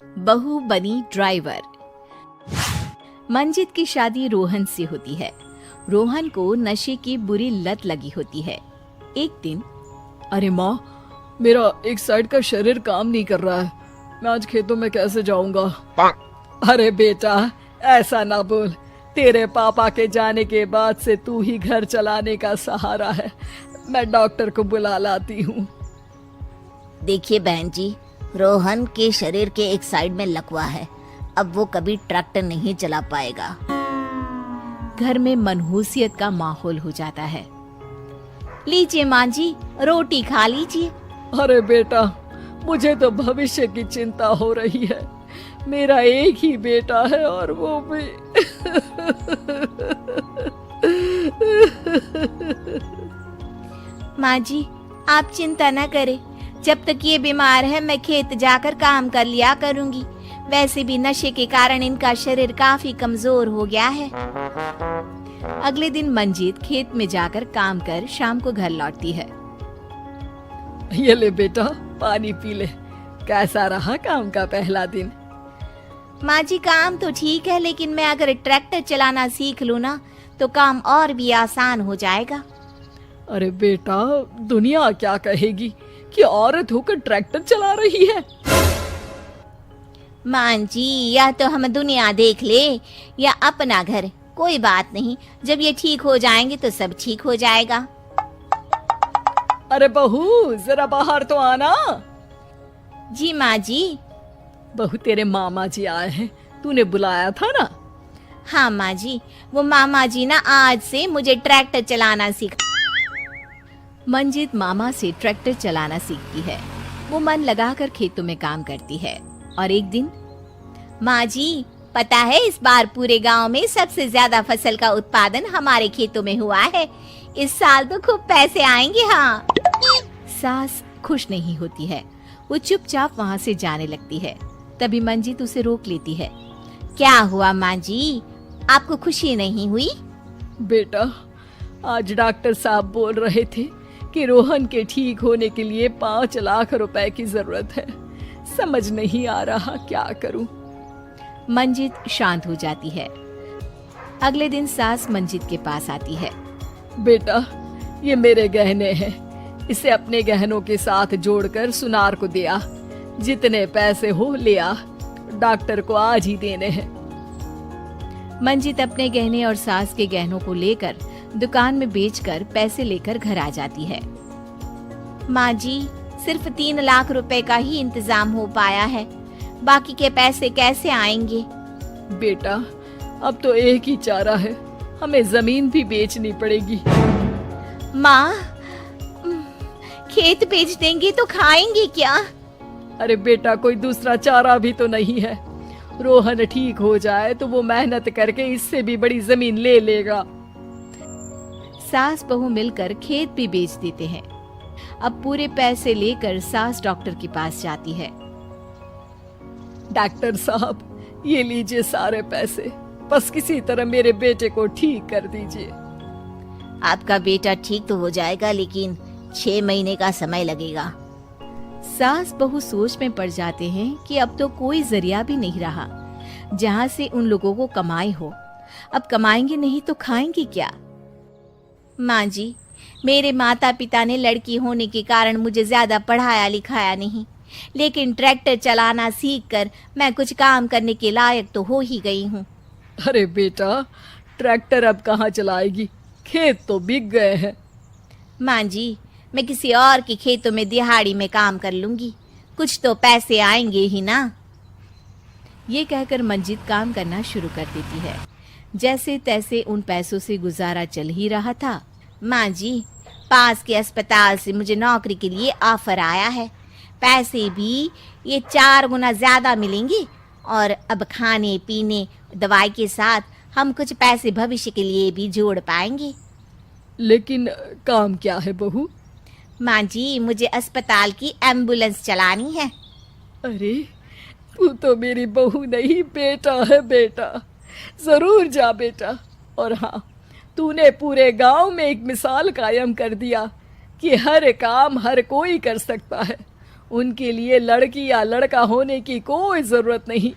बहू बनी ड्राइवर। मंजित की शादी रोहन से होती है। रोहन को नशे की बुरी लत लगी होती है। एक दिन, अरे माँ, मेरा एक साइड का शरीर काम नहीं कर रहा है। मैं आज खेतों में कैसे जाऊंगा? अरे बेटा, ऐसा ना बोल। तेरे पापा के जाने के बाद से तू ही घर चलाने का सहारा है। मैं डॉक्टर को बुला लाती हूँ। देखिए बहन जी, रोहन के शरीर के एक साइड में लकवा है। अब वो कभी ट्रैक्टर नहीं चला पाएगा। घर में मनहूसियत का माहौल हो जाता है। लीजिए माँ जी, रोटी खा लीजिए। अरे बेटा, मुझे तो भविष्य की चिंता हो रही है। मेरा एक ही बेटा है और वो भी माँ जी, आप चिंता न करें। जब तक ये बीमार है मैं खेत जाकर काम कर लिया करूंगी। वैसे भी नशे के कारण इनका शरीर काफी कमजोर हो गया है। अगले दिन मंजीत खेत में जाकर काम कर शाम को घर लौटती है। ये ले बेटा, पानी पी ले। कैसा रहा काम का पहला दिन? माँ जी, काम तो ठीक है, लेकिन मैं अगर ट्रैक्टर चलाना सीख लूँ ना तो काम और भी आसान हो जाएगा। अरे बेटा, दुनिया क्या कहेगी कि औरत होकर ट्रैक्टर चला रही है। माँ जी, या तो हम दुनिया देख ले या अपना घर, कोई बात नहीं। जब ये ठीक हो जाएंगे तो सब ठीक हो जाएगा। अरे बहू, जरा बाहर तो आना। जी माँ जी। बहू, तेरे मामा जी आए हैं, तूने बुलाया था ना? हाँ माँ जी, वो मामा जी ना आज से मुझे ट्रैक्टर चलाना सिखा। मंजित मामा से ट्रैक्टर चलाना सीखती है। वो मन लगाकर खेतों में काम करती है। और एक दिन, माँ जी, पता है इस बार पूरे गांव में सबसे ज्यादा फसल का उत्पादन हमारे खेतों में हुआ है। इस साल तो खूब पैसे आएंगे। हाँ। सास खुश नहीं होती है। वो चुपचाप वहाँ से जाने लगती है। तभी मंजित उसे रोक लेती है। क्या हुआ माँ जी, आपको खुशी नहीं हुई? बेटा, आज डॉक्टर साहब बोल रहे थे कि रोहन के ठीक होने के लिए 5 लाख रुपए की जरूरत है। समझ नहीं आ रहा क्या करूं। मंजित शांत हो जाती है। अगले दिन सास मंजित के पास आती है। बेटा, ये मेरे गहने हैं। इसे अपने गहनों के साथ जोड़कर सुनार को दे आ। जितने पैसे हो ले आ। डॉक्टर को आज ही देने हैं। मंजित अपने गहने और सास के गहनों को लेकर दुकान में बेचकर पैसे लेकर घर आ जाती है। माँ जी, सिर्फ 3 लाख रुपए का ही इंतजाम हो पाया है। बाकी के पैसे कैसे आएंगे? बेटा, अब तो एक ही चारा है, हमें जमीन भी बेचनी पड़ेगी। माँ, खेत बेच देंगे तो खाएंगे क्या? अरे बेटा, कोई दूसरा चारा भी तो नहीं है। रोहन ठीक हो जाए तो वो मेहनत करके इससे भी बड़ी जमीन ले लेगा। सास बहू मिलकर खेत भी बेच देते हैं। अब पूरे पैसे लेकर सास डॉक्टर के पास जाती है। डॉक्टर साहब, ये लीजिए सारे पैसे। बस किसी तरह मेरे बेटे को ठीक कर दीजिए। आपका बेटा ठीक तो हो जाएगा, लेकिन 6 महीने का समय लगेगा। सास बहू सोच में पड़ जाते हैं कि अब तो कोई जरिया भी नहीं रहा जहाँ से उन लोगों को कमाई हो। अब कमाएंगे नहीं तो खाएंगे क्या? माँ जी, मेरे माता पिता ने लड़की होने के कारण मुझे ज्यादा पढ़ाया लिखाया नहीं, लेकिन ट्रैक्टर चलाना सीखकर मैं कुछ काम करने के लायक तो हो ही गई हूँ। अरे बेटा, ट्रैक्टर अब कहाँ चलाएगी? खेत तो बिक गए हैं। माँ जी, मैं किसी और के खेतों में दिहाड़ी में काम कर लूंगी, कुछ तो पैसे आएंगे ही ना। ये कहकर मंजित काम करना शुरू कर देती है। जैसे तैसे उन पैसों से गुजारा चल ही रहा था। माँ जी, पास के अस्पताल से मुझे नौकरी के लिए ऑफर आया है। पैसे भी ये 4 गुना ज्यादा मिलेंगे और अब खाने पीने दवाई के साथ हम कुछ पैसे भविष्य के लिए भी जोड़ पाएंगे। लेकिन काम क्या है बहू? माँ जी, मुझे अस्पताल की एम्बुलेंस चलानी है। अरे, तू तो मेरी बहू नहीं, बेटा है बेटा। जरूर जा बेटा। और हाँ, तूने पूरे गांव में एक मिसाल कायम कर दिया कि हर काम हर कोई कर सकता है। उनके लिए लड़की या लड़का होने की कोई जरूरत नहीं।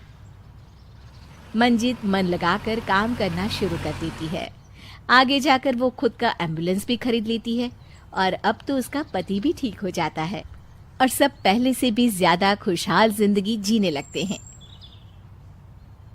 मंजित मन लगाकर काम करना शुरू कर देती है। आगे जाकर वो खुद का एम्बुलेंस भी खरीद लेती है और अब तो उसका पति भी ठीक हो जाता है और सब पहले से भी ज्यादा खुशहाल जिंदगी जीने लगते हैं।